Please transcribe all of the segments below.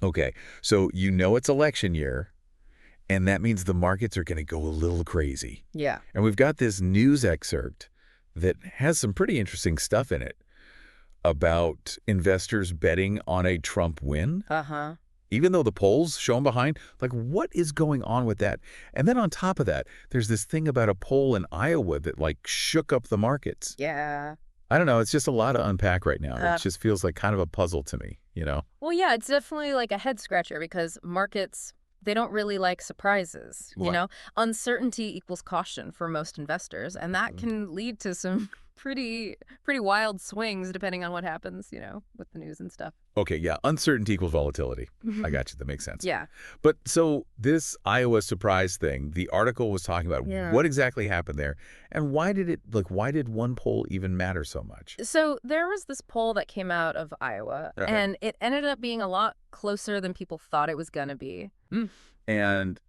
Okay, so it's election year, and that means the markets are going to go a little crazy. Yeah. And we've got this news excerpt that has some pretty interesting stuff in it about investors betting on a Trump win, Uh-huh. even though the polls show him behind. Like, what is going on with that? And then on top of that, there's this thing about a poll in Iowa that, like, shook up the markets. Yeah. I don't know. It's just a lot to unpack right now. It Uh, just feels like kind of a puzzle to me, you know? well, yeah, it's definitely like a head scratcher because markets, they don't really like surprises, you What? know? Uncertainty equals caution for most investors, and that can lead to some pretty wild swings depending on what happens, with the news and stuff. Okay, yeah. Uncertainty equals volatility. I got you. That makes sense. Yeah. But so this Iowa surprise thing, the article was talking about Yeah. what exactly happened there and why did one poll even matter so much? So there was this poll that came out of Iowa, Uh-huh. and it ended up being a lot closer than people thought it was going to be. And,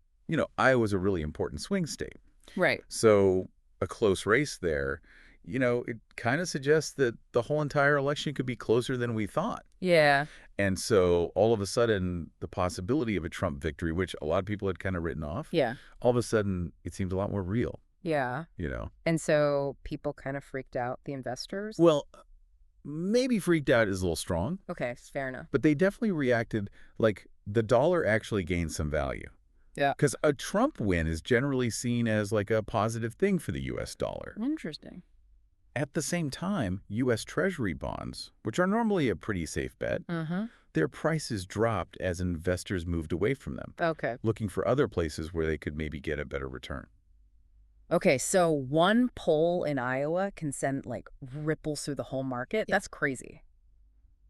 Iowa's a really important swing state. Right. So a close race there, it kind of suggests that the whole entire election could be closer than we thought. Yeah. And so all of a sudden, the possibility of a Trump victory, which a lot of people had kind of written off, Yeah. all of a sudden it seemed a lot more real, Yeah. you know? And so people kind of freaked out, the investors. Well, maybe freaked out is a little strong, Okay, fair enough. but they definitely reacted like the dollar actually gained some value. Yeah. Because a Trump win is generally seen as like a positive thing for the U.S. dollar. Interesting. At the same time, US Treasury bonds, which are normally a pretty safe bet, Mm-hmm. their prices dropped as investors moved away from them, Okay. looking for other places where they could maybe get a better return. Okay, so one poll in Iowa can send like ripples through the whole market. Yeah. That's crazy.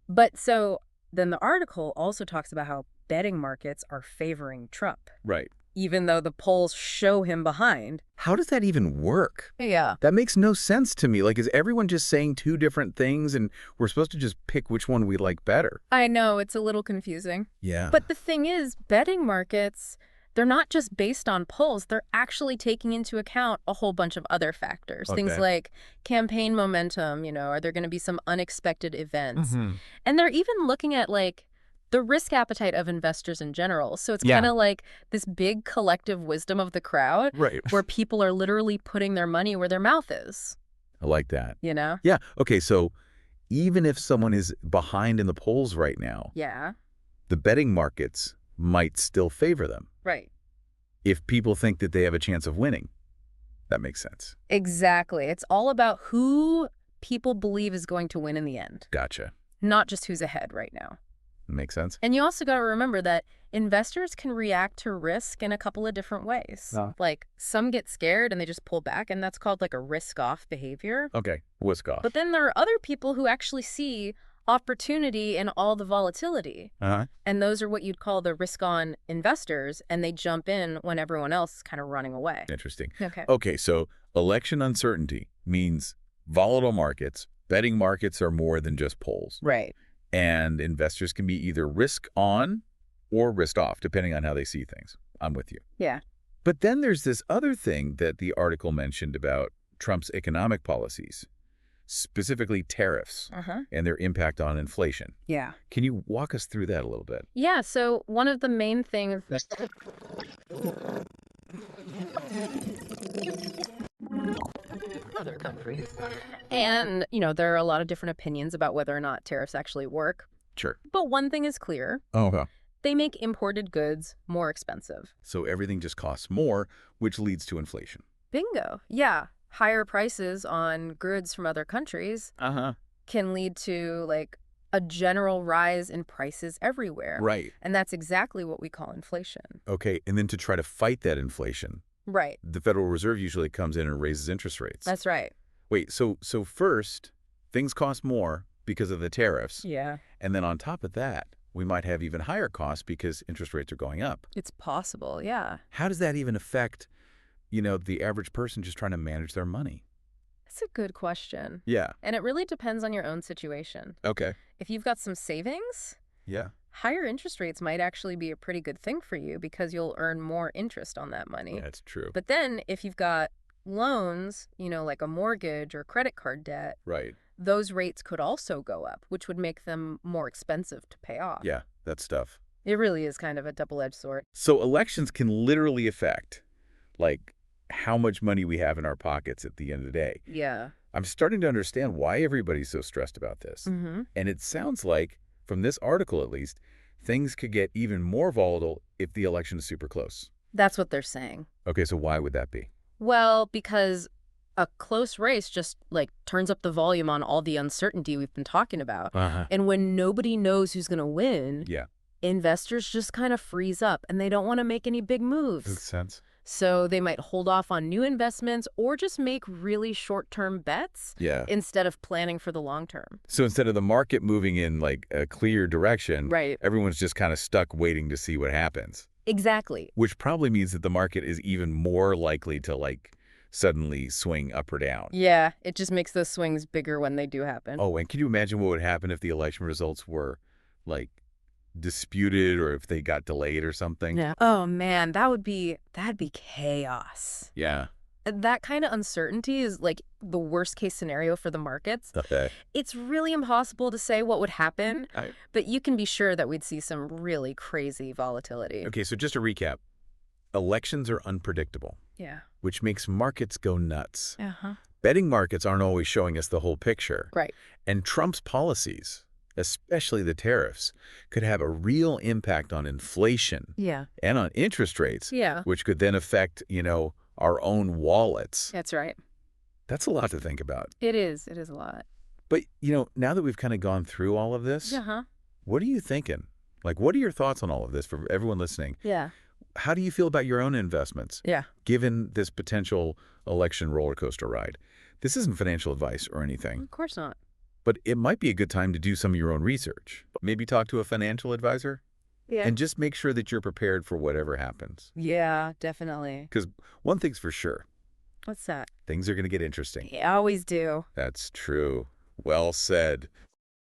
But so then the article also talks about how betting markets are favoring Trump, Right. even though the polls show him behind. How does that even work? Yeah. That makes no sense to me. Like, is everyone just saying two different things and we're supposed to just pick which one we like better? I know, it's a little confusing. Yeah. But the thing is, betting markets, they're not just based on polls. They're actually taking into account a whole bunch of other factors. Things Okay. like campaign momentum, are there going to be some unexpected events? Mhm. And they're even looking at like the risk appetite of investors in general. So it's Yeah. kind of like this big collective wisdom of the crowd Right. where people are literally putting their money where their mouth is, I like that. you know? Yeah. Okay, so even if someone is behind in the polls right now, Yeah. the betting markets might still favor them Right. if people think that they have a chance of winning. That makes sense. Exactly. It's all about who people believe is going to win in the end, Gotcha. not just who's ahead right now. Makes sense. And you also got to remember that investors can react to risk in a couple of different ways. Oh. Like some get scared and they just pull back, and that's called like a risk-off behavior. Okay, whisk off. But then there are other people who actually see opportunity in all the volatility. Uh-huh. And those are what you'd call the risk-on investors, and they jump in when everyone else is kind of running away. Interesting. Okay. Okay, so election uncertainty means volatile markets. Betting markets are more than just polls. Right. And investors can be either risk on or risk off, depending on how they see things. I'm with you. Yeah. But then there's this other thing that the article mentioned about Trump's economic policies, specifically tariffs Uh-huh. and their impact on inflation. Yeah. Can you walk us through that a little bit? Yeah, so one of the main things other countries. And, there are a lot of different opinions about whether or not tariffs actually work. Sure. But one thing is clear. Oh, okay. They make imported goods more expensive. So everything just costs more, which leads to inflation. Bingo. Yeah. Higher prices on goods from other countries Uh-huh. can lead to, like, a general rise in prices everywhere. Right. And that's exactly what we call inflation. Okay, and then to try to fight that inflation, Right. the Federal Reserve usually comes in and raises interest rates. That's right. Wait, so first, things cost more because of the tariffs. Yeah. And then on top of that, we might have even higher costs because interest rates are going up. It's possible. Yeah. How does that even affect, the average person just trying to manage their money? That's a good question. Yeah. And it really depends on your own situation. Okay. If you've got some savings, Yeah. higher interest rates might actually be a pretty good thing for you because you'll earn more interest on that money. Yeah, that's true. But then if you've got loans, like a mortgage or credit card debt, Right. those rates could also go up, which would make them more expensive to pay off. Yeah, that's tough. It really is kind of a double-edged sword. So elections can literally affect, like, how much money we have in our pockets at the end of the day. Yeah. I'm starting to understand why everybody's so stressed about this. Mm-hmm. And it sounds like, from this article at least, things could get even more volatile if the election is super close. That's what they're saying. Okay, so why would that be? Well, because a close race just, like, turns up the volume on all the uncertainty we've been talking about. Uh-huh. And when nobody knows who's going to win, Yeah, investors just kind of freeze up and they don't want to make any big makes moves. sense. So they might hold off on new investments or just make really short-term bets Yeah. instead of planning for the long term. So instead of the market moving in, like, a clear direction, Right. everyone's just kind of stuck waiting to see what happens. Exactly. Which probably means that the market is even more likely to, like, suddenly swing up or down. Yeah, it just makes those swings bigger when they do happen. Oh, and can you imagine what would happen if the election results were, like, disputed or if they got delayed or something? Yeah. Oh man, that'd be chaos. Yeah. That kind of uncertainty is like the worst case scenario for the markets. Okay. It's really impossible to say what would happen, I- but you can be sure that we'd see some really crazy volatility. Okay, so just to recap, elections are unpredictable, Yeah. which makes markets go nuts. Uh-huh. Betting markets aren't always showing us the whole picture. Right. And Trump's policies, especially the tariffs, could have a real impact on inflation Yeah. and on interest rates, Yeah. which could then affect, our own wallets. That's right. That's a lot to think about. It is. It is a lot. But, now that we've kind of gone through all of this, Uh-huh. what are you thinking? Like, what are your thoughts on all of this for everyone listening? Yeah. How do you feel about your own investments, Yeah. given this potential election roller coaster ride? This isn't financial advice or anything, Of course not. but it might be a good time to do some of your own research. Maybe talk to a financial advisor Yeah. and just make sure that you're prepared for whatever happens. Yeah, definitely. Because one thing's for sure, What's that? things are going to get interesting. They always do. That's true. Well said.